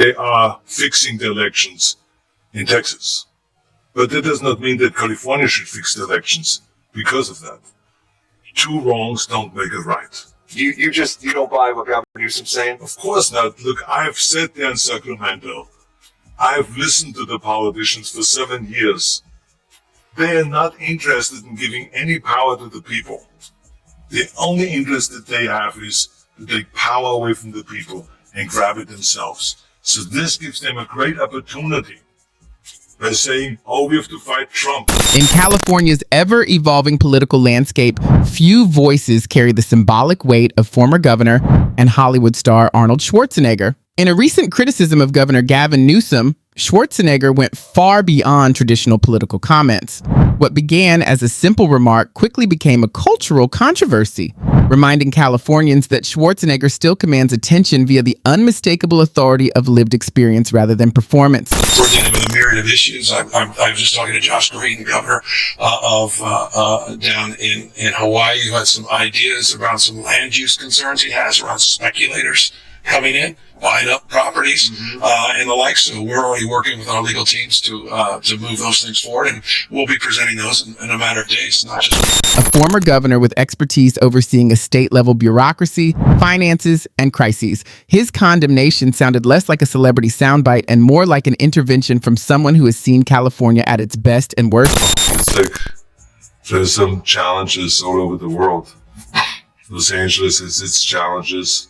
they are fixing the elections in Texas. But that does not mean that California should fix the elections because of that. Two wrongs don't make a right. You don't buy what Gavin Newsom's saying? Of course not. Look, I've sat there in Sacramento. I've listened to the politicians for 7 years. They are not interested in giving any power to the people. The only interest that they have is to take power away from the people and grab it themselves. So this gives them a great opportunity by saying, oh, we have to fight Trump. In California's ever-evolving political landscape, few voices carry the symbolic weight of former governor and Hollywood star Arnold Schwarzenegger. In a recent criticism of Governor Gavin Newsom, Schwarzenegger went far beyond traditional political comments. What began as a simple remark quickly became a cultural controversy, reminding Californians that Schwarzenegger still commands attention via the unmistakable authority of lived experience rather than performance. We're dealing with a myriad of issues. I was just talking to Josh Green, the governor down in Hawaii, who had some ideas around some land use concerns he has around speculators coming in, buying up properties, and the like. So we're already working with our legal teams to move those things forward, and we'll be presenting those in a matter of days, not just. A former governor with expertise overseeing a state-level bureaucracy, finances, and crises, his condemnation sounded less like a celebrity soundbite and more like an intervention from someone who has seen California at its best and worst. It's like there's some challenges all over the world. Los Angeles has its challenges.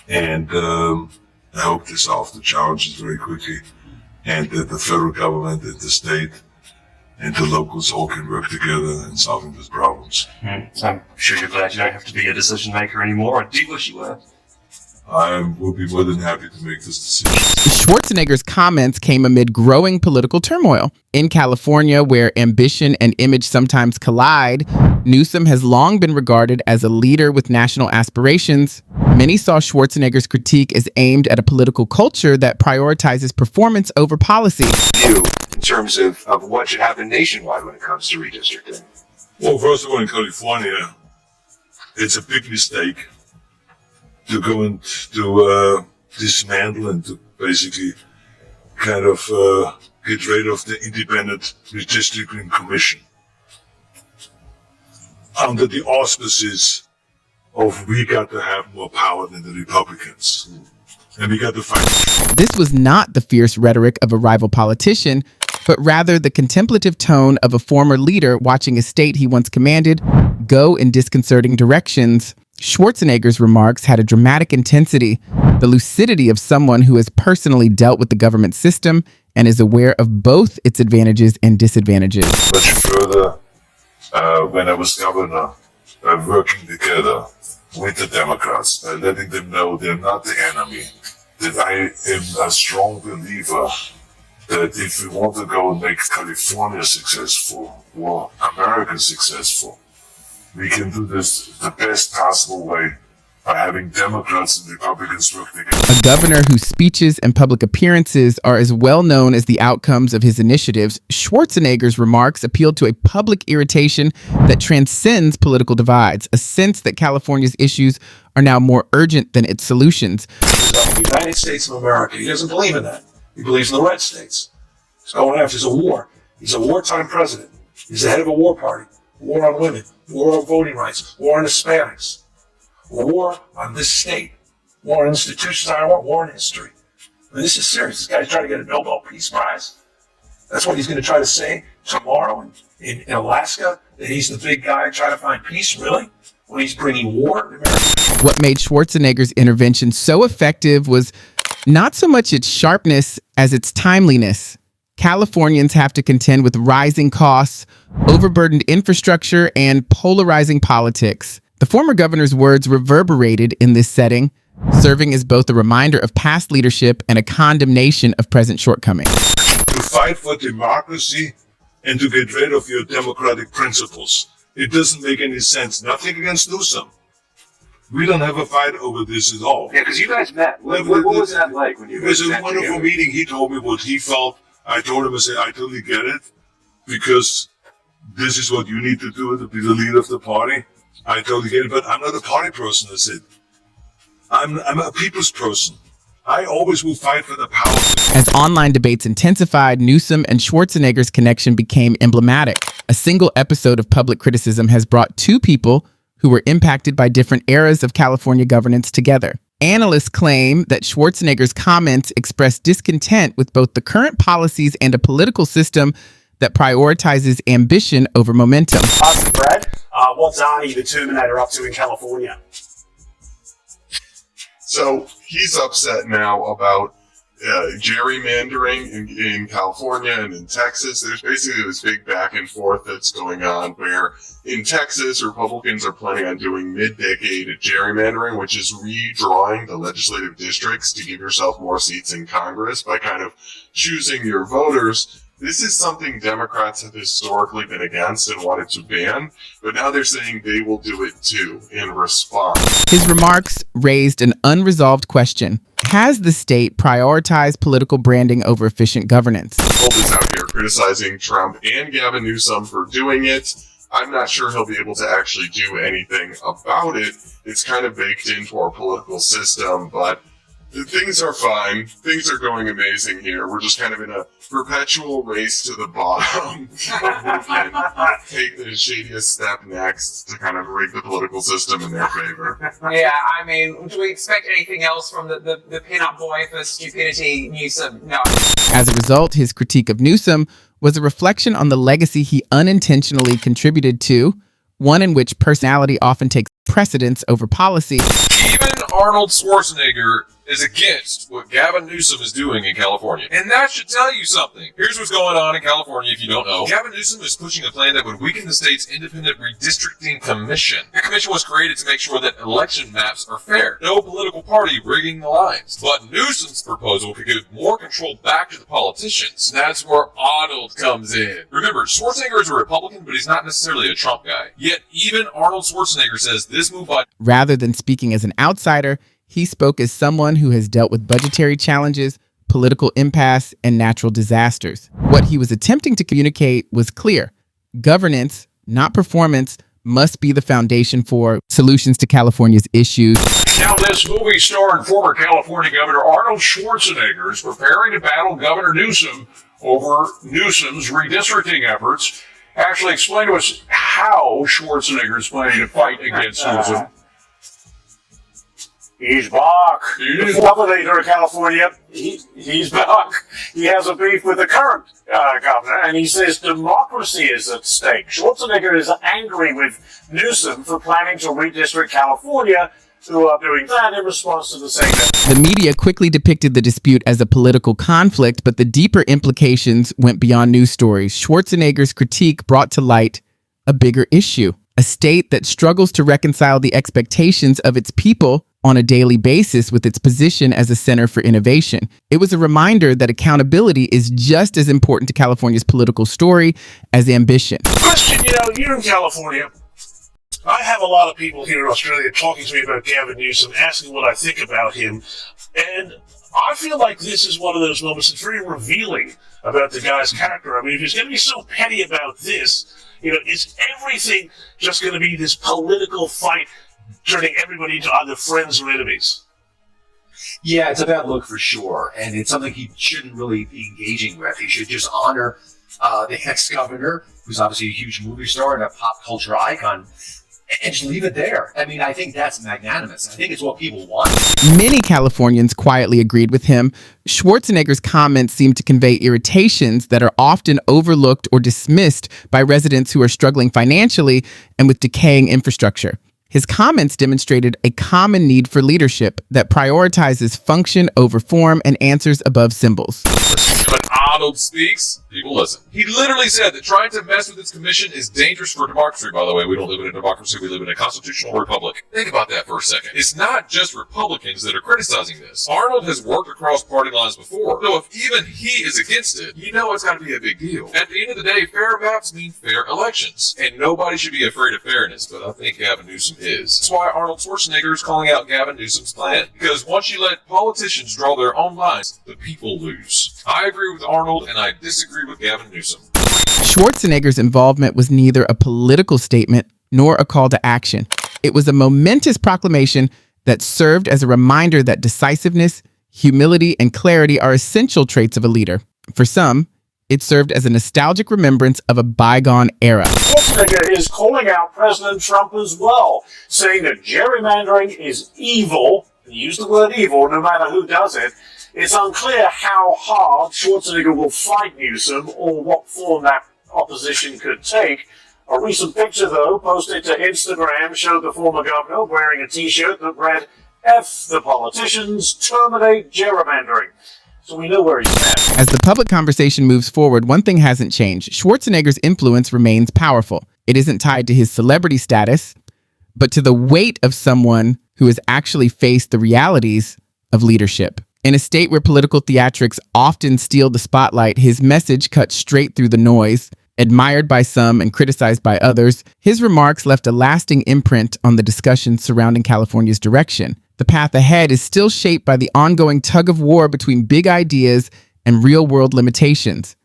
And I hope they solve the challenges very quickly, and that the federal government and the state and the locals all can work together in solving these problems. I'm sure you're glad you don't have to be a decision maker anymore. Do you wish you were? I will be more than happy to make this decision. Schwarzenegger's comments came amid growing political turmoil. In California, where ambition and image sometimes collide, Newsom has long been regarded as a leader with national aspirations. Many saw Schwarzenegger's critique as aimed at a political culture that prioritizes performance over policy. You, in terms of what should happen nationwide when it comes to redistricting? Well, first of all, in California, it's a big mistake to go and to dismantle and to basically kind of get rid of the independent redistricting commission under the auspices of we got to have more power than the Republicans, and we got to fight. This was not the fierce rhetoric of a rival politician, but rather the contemplative tone of a former leader watching a state he once commanded go in disconcerting directions. Schwarzenegger's remarks had a dramatic intensity, the lucidity of someone who has personally dealt with the government system and is aware of both its advantages and disadvantages. Much further, when I was governor, working together with the Democrats, letting them know they're not the enemy, that I am a strong believer that if we want to go and make California successful, or America successful, we can do this the best possible way by having Democrats and Republicans work together. A governor whose speeches and public appearances are as well known as the outcomes of his initiatives, Schwarzenegger's remarks appealed to a public irritation that transcends political divides, a sense that California's issues are now more urgent than its solutions. The United States of America, he doesn't believe in that. He believes in the red states. He's going after, there's a war. He's a wartime president. He's the head of a war party. War on women, war on voting rights, war on Hispanics, war on this state, war on institutions, war on history. I mean, this is serious. This guy's trying to get a Nobel Peace Prize. That's what he's going to try to say tomorrow in Alaska, that he's the big guy trying to find peace, really? When he's bringing war to America? What made Schwarzenegger's intervention so effective was not so much its sharpness as its timeliness. Californians have to contend with rising costs, overburdened infrastructure, and polarizing politics. The former governor's words reverberated in this setting, serving as both a reminder of past leadership and a condemnation of present shortcomings. To fight for democracy and to get rid of your democratic principles. It doesn't make any sense. Nothing against Newsom. We don't have a fight over this at all. Yeah, because you guys met. What was that like when you guys met? It was a wonderful meeting. He told me what he felt. I told him, I said, I totally get it, because this is what you need to do to be the leader of the party. I totally get it, but I'm not a party person, I said. I'm a people's person. I always will fight for the power. As online debates intensified, Newsom and Schwarzenegger's connection became emblematic. A single episode of public criticism has brought two people who were impacted by different eras of California governance together. Analysts claim that Schwarzenegger's comments expressed discontent with both the current policies and a political system that prioritizes ambition over momentum. Ask Brad, what's Arnie the Terminator up to in California? So he's upset now about gerrymandering in California and in Texas. There's basically this big back and forth that's going on where in Texas, Republicans are planning on doing mid-decade gerrymandering, which is redrawing the legislative districts to give yourself more seats in Congress by kind of choosing your voters. This is something Democrats have historically been against and wanted to ban, but now they're saying they will do it too in response. His remarks raised an unresolved question. Has the state prioritized political branding over efficient governance? Holt is out here criticizing Trump and Gavin Newsom for doing it. I'm not sure he'll be able to actually do anything about it. It's kind of baked into our political system, but things are fine. Things are going amazing here. We're just kind of in a perpetual race to the bottom. Who can take the shadiest step next to kind of rig the political system in their favor. Yeah, I mean, do we expect anything else from the pin-up boy for stupidity, Newsom? No. As a result, his critique of Newsom was a reflection on the legacy he unintentionally contributed to, one in which personality often takes precedence over policy. Even Arnold Schwarzenegger is against what Gavin Newsom is doing in California. And that should tell you something. Here's what's going on in California if you don't know. Gavin Newsom is pushing a plan that would weaken the state's independent redistricting commission. The commission was created to make sure that election maps are fair. No political party rigging the lines. But Newsom's proposal could give more control back to the politicians. That's where Arnold comes in. Remember, Schwarzenegger is a Republican, but he's not necessarily a Trump guy. Yet even Arnold Schwarzenegger says this move by... Rather than speaking as an outsider, he spoke as someone who has dealt with budgetary challenges, political impasse, and natural disasters. What he was attempting to communicate was clear. Governance, not performance, must be the foundation for solutions to California's issues. Now this movie star and former California Governor Arnold Schwarzenegger is preparing to battle Governor Newsom over Newsom's redistricting efforts. Actually, explain to us how Schwarzenegger is planning to fight against Newsom. He's back. The former leader of California, he's back. He has a beef with the current governor, and he says democracy is at stake. Schwarzenegger is angry with Newsom for planning to redistrict California, who are doing that in response to the same. The media quickly depicted the dispute as a political conflict, but the deeper implications went beyond news stories. Schwarzenegger's critique brought to light a bigger issue. A state that struggles to reconcile the expectations of its people on a daily basis with its position as a center for innovation. It was a reminder that accountability is just as important to California's political story as ambition. Question, you're in California. I have a lot of people here in Australia talking to me about Gavin Newsom, asking what I think about him. And I feel like this is one of those moments that's very revealing about the guy's character. I mean, if he's going to be so petty about this, is everything just going to be this political fight, turning everybody into either friends or enemies? Yeah, it's a bad look for sure, and it's something he shouldn't really be engaging with. He should just honor the ex-governor, who's obviously a huge movie star and a pop culture icon, and just leave it there. I mean, I think that's magnanimous. I think it's what people want. Many Californians quietly agreed with him. Schwarzenegger's comments seemed to convey irritations that are often overlooked or dismissed by residents who are struggling financially and with decaying infrastructure. His comments demonstrated a common need for leadership that prioritizes function over form and answers above symbols. When Arnold speaks, people listen. He literally said that trying to mess with this commission is dangerous for democracy. By the way, we don't live in a democracy, we live in a constitutional republic. Think about that for a second. It's not just Republicans that are criticizing this. Arnold has worked across party lines before, so if even he is against it, it's got to be a big deal. At the end of the day, fair maps mean fair elections, and nobody should be afraid of fairness, but I think Gavin Newsom is. That's why Arnold Schwarzenegger is calling out Gavin Newsom's plan, because once you let politicians draw their own lines, the people lose. I agree with Arnold, and I disagree with Gavin Newsom. Schwarzenegger's involvement was neither a political statement nor a call to action. It was a momentous proclamation that served as a reminder that decisiveness, humility, and clarity are essential traits of a leader. For some, it served as a nostalgic remembrance of a bygone era. Schwarzenegger is calling out President Trump as well, saying that gerrymandering is evil. He used the word evil no matter who does it. It's unclear how hard Schwarzenegger will fight Newsom or what form that opposition could take. A recent picture, though, posted to Instagram showed the former governor wearing a t-shirt that read, "F the politicians, terminate gerrymandering." So we know where he's at. As the public conversation moves forward, one thing hasn't changed. Schwarzenegger's influence remains powerful. It isn't tied to his celebrity status, but to the weight of someone who has actually faced the realities of leadership. In a state where political theatrics often steal the spotlight, his message cuts straight through the noise. Admired by some and criticized by others, his remarks left a lasting imprint on the discussion surrounding California's direction. The path ahead is still shaped by the ongoing tug of war between big ideas and real-world limitations.